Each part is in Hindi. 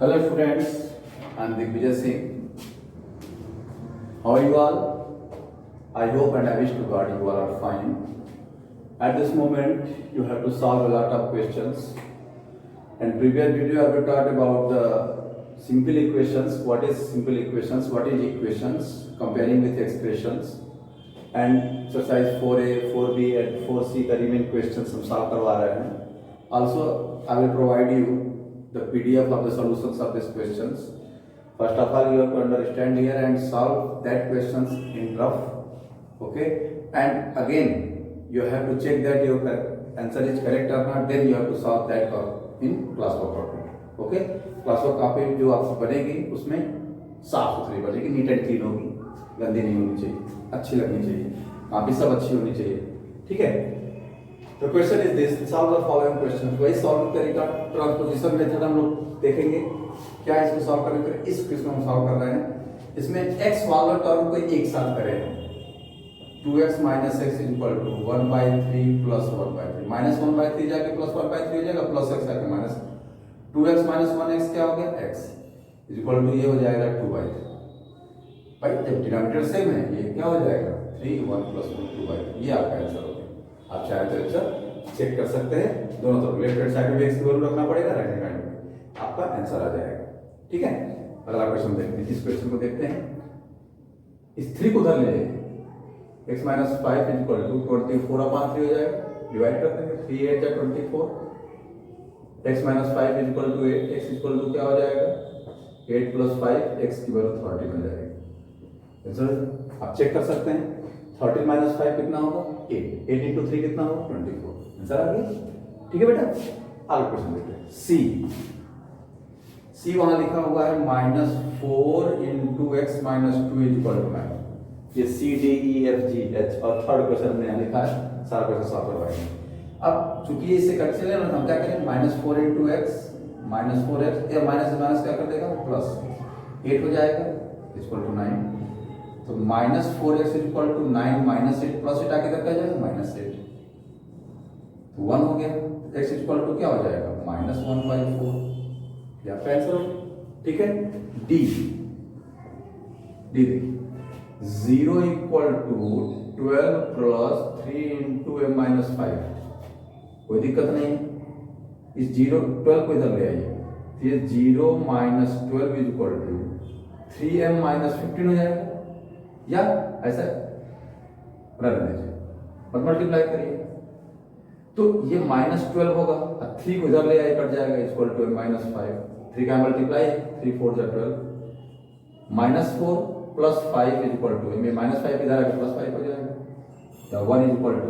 Hello students, I am Digvijay Singh. How are you all? I hope and I wish to God you all are fine. At this moment, you have to solve a lot of questions. In previous video, I have taught about the simple equations. What is simple equations? What is equations? Comparing with expressions. And exercise 4A, 4B and 4C the remaining questions हम solve करवा रहे हैं. Also, I will provide you the PDF of the solutions of these questions. First of all, you have to understand here and solve that questions in rough. Okay, and again you have to check that your answer is correct or not. Then you have to solve that in classwork copy. Okay, classwork copy जो आपको बनेगी उसमें साफ सुथरी बनेगी, नीट एंड क्लीन होगी, गंदी नहीं होनी चाहिए, अच्छी लगनी चाहिए, काफी सब अच्छी होनी चाहिए. ठीक है. The question is this: solve the following questions. वही सॉल्व तरीका ट्रांसपोजिशन मेथड हम लोग देखेंगे. क्या इसको सॉल्व करेंगे? इस क्वेश्चन हम सॉल्व कर रहे हैं. इसमें x वाला टर्म को एक साथ करें. 2x minus x is equal to 1/3 plus 1/3. minus 1/3 जाके plus 1/3 हो जाएगा, plus x आके minus 2x minus 1x क्या हो गया? x is equal to ये हो जाएगा 2/3. भाई जब डिनोमिनेटर सेम है ये क्या हो जाएगा? 3 1 plus 1 2/3. ये आपका आंसर हो गया. आप चाहे तो आंसर चेक कर सकते हैं. दोनों तरफ लेफ्ट हैंड साइड में x की वैल्यू रखना पड़ेगा, राइट हैंड साइड में आपका आंसर आ जाएगा. ठीक है. अगला क्वेश्चन देखते हैं. इस क्वेश्चन को देखते हैं. इस 3 को उधर ले जाइए. x minus 5 is equal to 24/3 हो जाएगा. डिवाइड कर देंगे. 3 8 जा 24. x minus 5 is equal to 8. x equal to क्या हो जाएगा? 8 plus 5 x की वैल्यू 30 मिल जाएगी. आंसर आप चेक कर सकते हैं. 13 minus 5 कितना होगा? 8. 8 into 3 कितना होगा? 24. आंसर आ गया. ठीक है बेटा. अगला क्वेश्चन देखते हैं. C वहां लिखा हुआ है -4 into x minus 2 is equal to 9. ये C D E F G H और थर्ड क्वेश्चन में यहाँ लिखा है. सारा क्वेश्चन सॉल्व करवाएंगे. अब चूंकि इसे कट चले ना, हम क्या करें? -4 into x -4x या माइनस क्या कर देगा? प्लस 8 हो जाएगा इक्वल टू 9. तो -4x is equal to 9 -8 plus 8 आके इधर क्या जाएगा? -8. तो 1 हो गया. x इक्वल टू क्या हो जाएगा? -1/4. ये आपका आंसर हो. ठीक है. डी देखिए 0 equal to 12 plus 3 into m minus 5. कोई दिक्कत नहीं. इस 12 को इधर ले आइए. ये 0 minus 12 is equal to 3m minus 15 हो जाएगा. या ऐसा रहने दीजिए, मत मल्टीप्लाई करिए. तो ये -12 होगा. 3 को इधर ले आइए, कट जाएगा इक्वल टू -5. 3 का मल्टीप्लाई 3 4 जा 12. -4 प्लस 5 इज इक्वल टू में -5 इधर आके +5 हो जाएगा. तो 1 इज इक्वल टू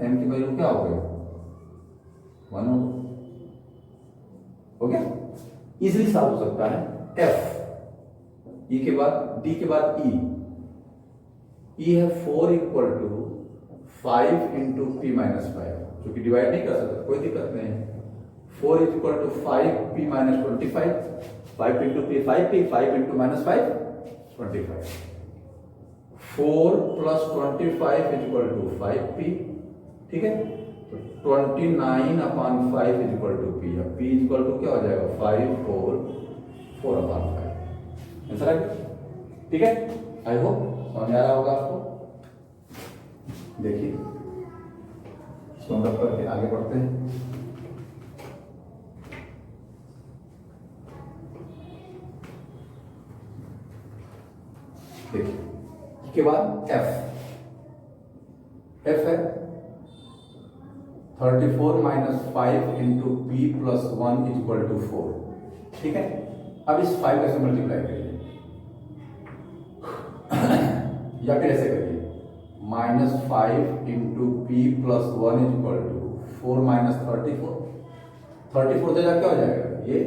m की वैल्यू क्या हो गई? 1 हो गया. इजीली सॉल्व हो सकता है. f e के बाद d के बाद e है 4 equal to 5 into p minus 5. क्योंकि डिवाइड नहीं कर सकते, कोई दिक्कत नहीं. 4 is equal to 5p minus 25. 5 into p 5p 5 into minus 5 25. 4 plus 25 is equal to 5p. ठीक है. तो 29/5 is equal to p. p is equal to क्या हो जाएगा? 5 4/5. आंसर आ गया. ठीक है. आई होप समझ आ रहा होगा आपको. देखिए इसको हम रख करके आगे बढ़ते हैं. देखिए इसके बाद f है 34 minus 5 into p plus 1 is equal to 4. ठीक है. अब इस 5 का से मल्टीप्लाई करिए या फिर ऐसे करिए. -5 into p plus 1 is equal to 4 minus 34. 34 से क्या हो जाएगा? ये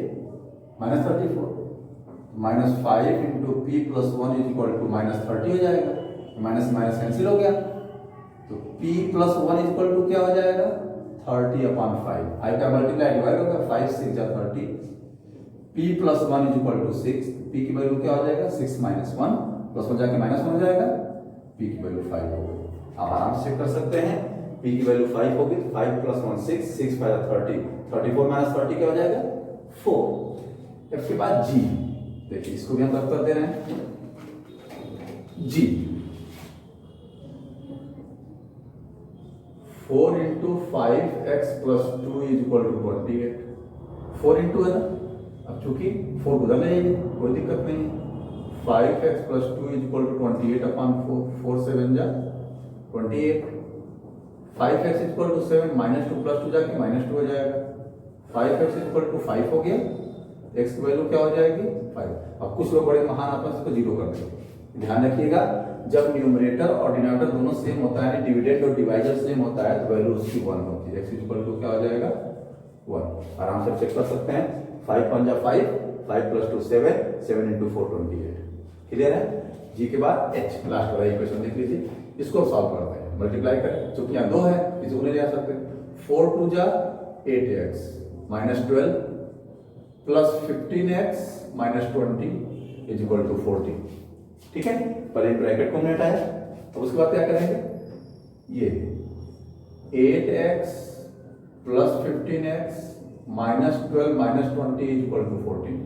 -34. -5 into p plus 1 is equal to -30 हो जाएगा. माइनस माइनस कैंसिल हो गया. तो p plus 1 is equal to क्या हो जाएगा? 30/5. आई का मल्टीप्लाई डिवाइड होगा. 5 6 जा 30. p plus 1 is equal to 6. p की वैल्यू क्या हो जाएगा? 6 माइनस 1 प्लस 1 जाके -1 हो जाएगा. p की वैल्यू 5 होगी. आप आराम से चेक कर सकते हैं. p की वैल्यू 5 होगी. 5 प्लस 1 6 6 5 30. 34 माइनस 30 क्या हो जाएगा? 4. एक्स के बाद जी, देखिए इसको भी हम रब कर दे रहे हैं जी। 4 into 5x plus 2 is equal to 28। 4 into है ना, अब चूंकि 4 उधर ले जाइए कोई दिक्कत नहीं है। 5x plus 2 is equal to 28 upon 4, 4 7 जा 28। 5x equal to 7 minus 2 plus 2 जाके माइनस 2 हो जाएगा। 5x इक्वल टू 5 हो गया, x की वैल्यू क्या हो जाएगी 5। अब कुछ लोग बड़े महान अपन इसको जीरो कर देंगे। ध्यान रखिएगा जब न्यूमरेटर और डिनोमिनेटर दोनों सेम होता है, डिविडेंड और डिवाइजर सेम होता है, तो वैल्यू उसकी 1 होती है। x इक्वल टू क्या हो जाएगा 1। आराम से चेक कर सकते हैं। 5 5 जा 5, 5 प्लस 2 7, 7 इंटू 4 28। क्लियर है। जी के बाद h, लास्ट वाला इक्वेशन देख लीजिए, इसको सॉल्व करते हैं, मल्टीप्लाई करें, चूंकि यहाँ 2 है इसको नहीं ले जा सकते। 4 2 जा 8x minus 12 plus 15x minus 20 is equal to 40। ठीक है, पहले ब्रैकेट को हमने हटाया, अब उसके बाद क्या करेंगे, ये 8x plus 15x minus 12 minus 20 is equal to 14।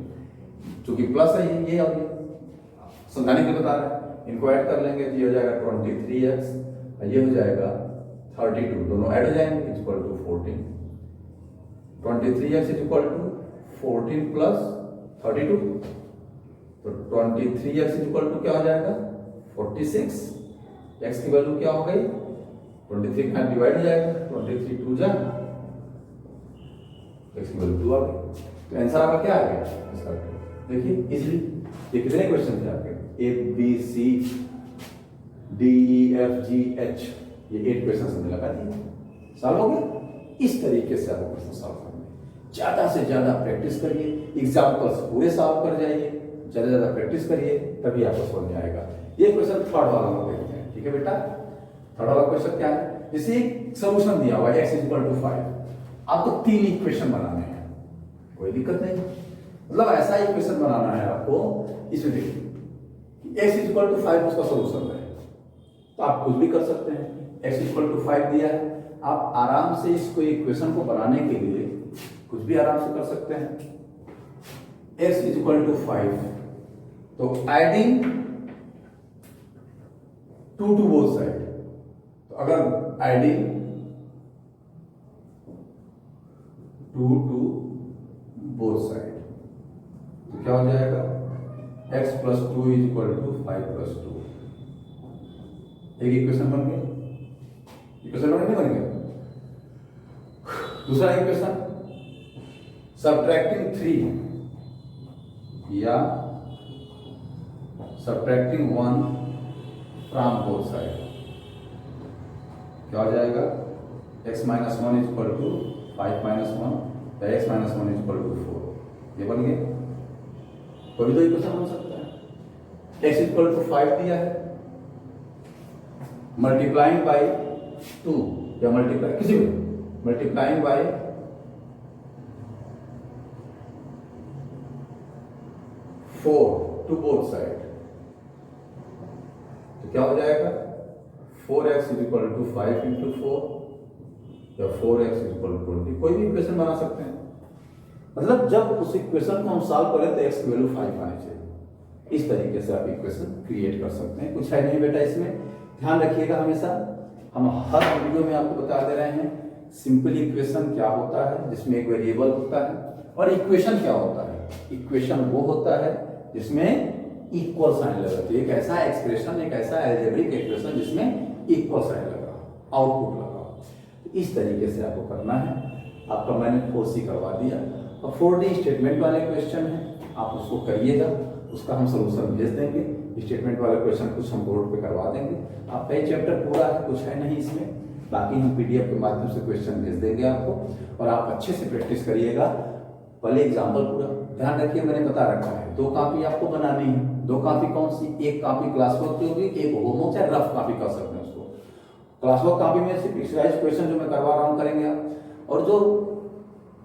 चूंकि प्लस है ये और ये समझाने के लिए बता रहे हैं, इनको ऐड कर लेंगे तो ये हो जाएगा 23x और ये हो जाएगा 32, दोनों ऐड हो जाएंगे is equal to 14। 23x is equal to 14 plus 32, तो 23x इज इक्वल टू क्या हो जाएगा 46। x की वैल्यू क्या हो गई 23 का डिवाइड हो जाएगा, 23 2 जा x की वैल्यू 2 आ गई। तो आंसर आपका क्या आ गया इसका, देखिए इजीली। ये कितने क्वेश्चन थे आपके, A B C D E F G H, ये 8 क्वेश्चन हमने लगा दिए, सॉल्व हो गया। इस तरीके से आपको क्वेश्चन सॉल्व करना है। ज्यादा से ज्यादा प्रैक्टिस करिए, एग्जाम्पल्स पूरे सॉल्व कर जाइए, ज्यादा ज्यादा प्रैक्टिस करिए, तभी आपको समझ में आएगा। ये क्वेश्चन थर्ड वाला हम देखते हैं। ठीक है बेटा, थर्ड वाला क्वेश्चन क्या है, जैसे सोल्यूशन दिया हुआ है x इज इक्वल टू 5, आपको 3 इक्वेशन बनाने हैं, कोई दिक्कत नहीं, मतलब ऐसा इक्वेशन बनाना है आपको। इसमें देखिए x इज इक्वल टू 5 उसका सोल्यूशन है, तो आप कुछ भी कर सकते हैं। x इक्वल टू 5 दिया है, आप आराम से इसको इक्वेशन को बनाने के लिए कुछ भी आराम से कर सकते हैं। x इज इक्वल टू 5, तो एडिंग 2 टू बोथ साइड, तो अगर एडिंग 2 टू बोथ साइड तो क्या हो जाएगा x plus 2 is equal to 5 plus 2। एक इक्वेशन बन गया, इक्वेशन बन गया। दूसरा इक्वेशन सब्ट्रैक्टिंग 3 या सब्ट्रैक्टिंग 1 फ्रॉम बोथ साइड, क्या हो जाएगा x minus 1 is equal to 5 minus 1 या x minus 1 is equal to 4। ये बन गया, कोई तो इक्वेशन बन सकता है। x इक्वल टू 5 दिया है, मल्टीप्लाइंग बाय 2 या मल्टीप्लाई किसी भी multiplying by 4 to both side, तो क्या हो जाएगा 4x is equal to 5 into 4 या 4x इज इक्वल टू 20। कोई भी इक्वेशन बना सकते हैं, मतलब जब उस इक्वेशन को हम सॉल्व करें तो x की वैल्यू 5 आनी चाहिए। इस तरीके से आप इक्वेशन क्रिएट कर सकते हैं। कुछ है नहीं बेटा इसमें, ध्यान रखिएगा हमेशा, हम हर वीडियो में आपको बता दे रहे हैं सिंपल इक्वेशन क्या होता है, जिसमें एक वेरिएबल होता है, और इक्वेशन क्या होता है। इक्वेशन वो होता है जिसमें इक्वल साइन लगा, तो एक ऐसा एक्सप्रेशन, एक ऐसा अलजेब्रिक एक्सप्रेशन जिसमें इक्वल साइन लगा, आउटपुट लगा। इस तरीके से आपको करना है। आपका मैंने 4C करवा दिया, और 4D स्टेटमेंट वाले क्वेश्चन है, आप उसको करिएगा, उसका हम सोल्यूशन भेज देंगे। स्टेटमेंट वाले क्वेश्चन कुछ हम बोर्ड पे करवा देंगे। आपका ये चैप्टर पूरा है, कुछ है नहीं इसमें, बाकी हम PDF के माध्यम से क्वेश्चन भेज देंगे आपको, और आप अच्छे से प्रैक्टिस करिएगा। पहले एग्जाम्पल पूरा ध्यान रखिए, मैंने बता रखा है 2 कॉपी आपको बनानी है। 2 कॉपी कौन सी, एक कॉपी क्लास वर्क की होगी, एक होमवर्क चाहे रफ कॉपी कर सकते हैं उसको। क्लास वर्क कॉपी में सिर्फ एक्सरसाइज क्वेश्चन जो मैं करवा रहा हूँ करेंगे आप, और जो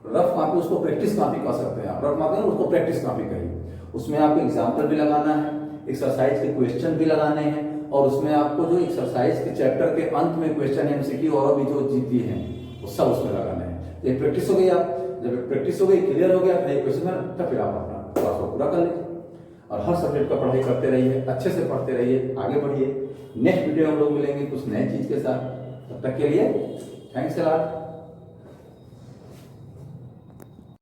रफ कॉपी उसको प्रैक्टिस कॉपी कर सकते हैं आप। रफ कॉपी उसको प्रैक्टिस कॉपी करिए, उसमें आपको एग्जाम्पल भी लगाना है, एक्सरसाइज के क्वेश्चन भी लगाने हैं, और उसमें आपको जो एक्सरसाइज के चैप्टर के अंत में क्वेश्चन MCQ और भी जो जीती हैं वो सब उसमें लगाने हैं। ये प्रैक्टिस हो गई, आप जब प्रैक्टिस हो गई, क्लियर हो गया, फिर क्वेश्चन में फिर आप अपना क्लास को पूरा कर लीजिए और हर सब्जेक्ट का पढ़ाई करते रहिए, अच्छे से पढ़ते रहिए, आगे बढ़िए। नेक्स्ट वीडियो हम लोग मिलेंगे कुछ नए चीज़ के साथ। तब तक के लिए थैंक्स अ लॉट।